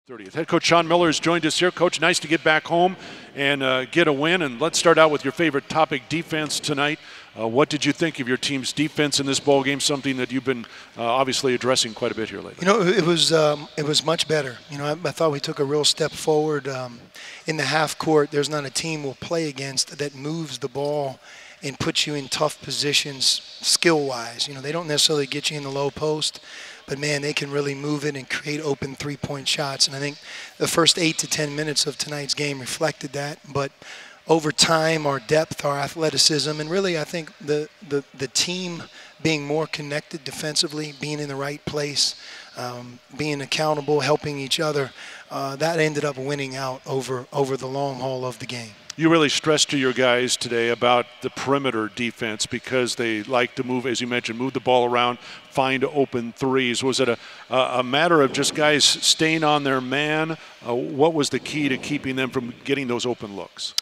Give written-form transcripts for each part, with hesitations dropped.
30th. Head coach Sean Miller has joined us here. Coach, nice to get back home and get a win. And let's start out with your favorite topic, defense tonight. What did you think of your team's defense in this ball game? Something that you've been obviously addressing quite a bit here lately. You know, it was much better. You know, I thought we took a real step forward in the half court. There's not a team we'll play against that moves the ball and puts you in tough positions skill-wise. You know, they don't necessarily get you in the low post, but, man, they can really move it and create open three-point shots. And I think the first 8 to 10 minutes of tonight's game reflected that. But over time, our depth, our athleticism, and really I think the team being more connected defensively, being in the right place, being accountable, helping each other, that ended up winning out over the long haul of the game. You really stressed to your guys today about the perimeter defense because they like to move, as you mentioned, move the ball around, find open threes. Was it a matter of just guys staying on their man? What was the key to keeping them from getting those open looks?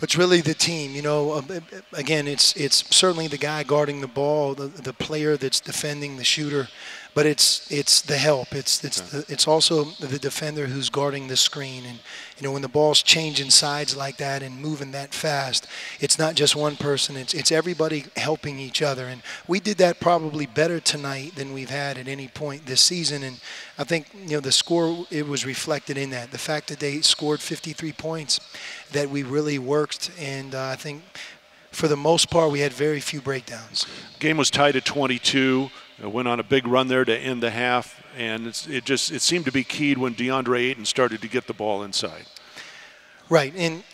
It's really the team. You know, again, it's certainly the guy guarding the ball, the player that's defending, the shooter, but it's the help. It's also the defender who's guarding the screen. And you know, when the ball's changing sides like that and moving that fast, it's not just one person. It's everybody helping each other. And we did that probably better tonight than we've had at any point this season. And I think, you know, the score, it was reflected in that. The fact that they scored 53 points, that we really worked, and I think for the most part we had very few breakdowns. Game was tied at 22. It went on a big run there to end the half, and it seemed to be keyed when DeAndre Ayton started to get the ball inside. Right, and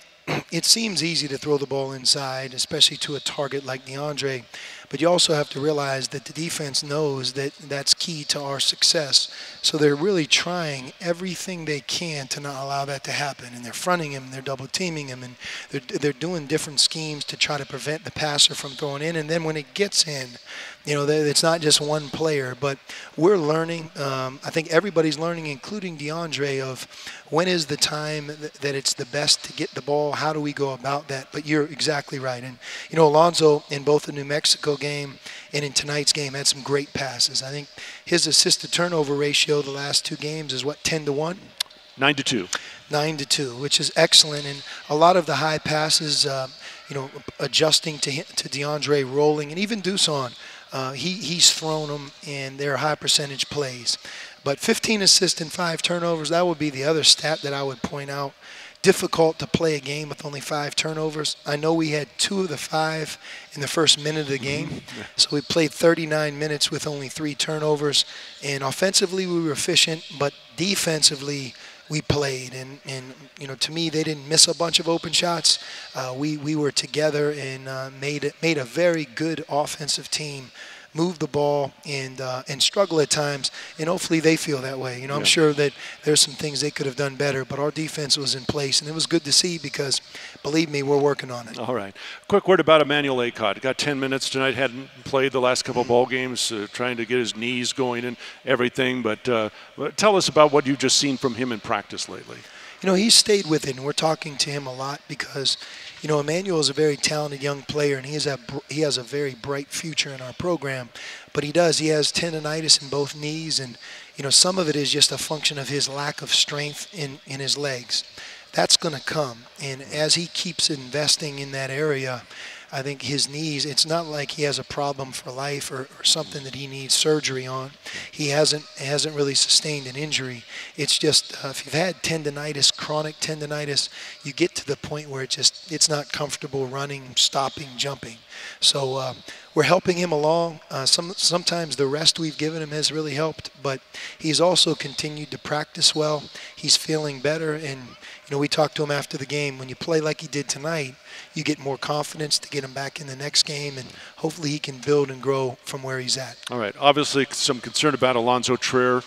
it seems easy to throw the ball inside, especially to a target like DeAndre, but you also have to realize that the defense knows that that's key to our success. So they're really trying everything they can to not allow that to happen. And they're fronting him, they're double teaming him, and they're doing different schemes to try to prevent the passer from throwing in. And then when it gets in, you know, it's not just one player, but we're learning. I think everybody's learning, including DeAndre, of when is the time that it's the best to get the ball. How do we go about that? But you're exactly right. And, you know, Alonso in both the New Mexico game and in tonight's game had some great passes. I think his assist-to-turnover ratio the last two games is, what, 10-1? 9-2. 9-2, which is excellent. And a lot of the high passes, you know, adjusting to DeAndre rolling, and even Deuson, he's thrown them, and they're high percentage plays. But 15 assists and 5 turnovers, that would be the other stat that I would point out. Difficult to play a game with only 5 turnovers. I know we had 2 of the 5 in the first minute of the game. So we played 39 minutes with only 3 turnovers. And offensively, we were efficient, but defensively, we played. And you know, to me, they didn't miss a bunch of open shots. We were together and made a very good offensive team, move the ball and struggle at times, and hopefully they feel that way. You know, I'm sure that there's some things they could have done better, but our defense was in place, and it was good to see because, believe me, we're working on it. All right. Quick word about Emmanuel Adebayo. Got 10 minutes tonight, hadn't played the last couple of ball games, trying to get his knees going and everything, but tell us about what you've just seen from him in practice lately. You know, he's stayed with it, and we're talking to him a lot because, you know, Emmanuel is a very talented young player, and he has a very bright future in our program. But he has tendonitis in both knees, and, you know, some of it is just a function of his lack of strength in his legs. That's going to come, and as he keeps investing in that area, I think his knees, it's not like he has a problem for life or something that he needs surgery on. He hasn't really sustained an injury. It's just if you've had tendonitis, chronic tendonitis, you get to the point where it's not comfortable running, stopping, jumping. So we're helping him along. Sometimes the rest we've given him has really helped, but he's also continued to practice well. He's feeling better, and you know, we talked to him after the game. When you play like he did tonight, you get more confidence to get him back in the next game, and hopefully he can build and grow from where he's at. All right. Obviously, some concern about Alonso Traer.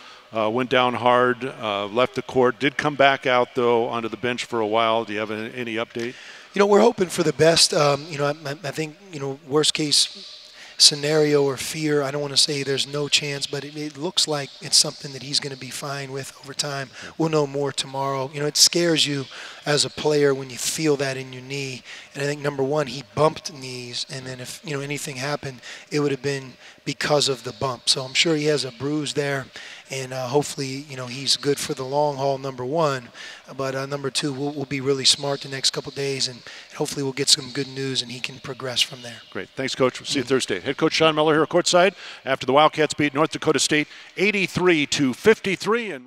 Went down hard, left the court, did come back out, though, onto the bench for a while. Do you have any update? You know, we're hoping for the best. You know, I think, you know, worst case scenario or fear, I don't want to say there's no chance, but it looks like it's something that he's going to be fine with over time. We'll know more tomorrow. You know, it scares you as a player when you feel that in your knee. And I think number one, he bumped knees, and then if anything happened, it would have been because of the bump. So I'm sure he has a bruise there, and hopefully he's good for the long haul, number one. But number two, we'll be really smart the next couple days, and hopefully we'll get some good news and he can progress from there. Great. Thanks, Coach. We'll see you Thursday. Head coach Sean Miller here courtside after the Wildcats beat North Dakota State 83-53. And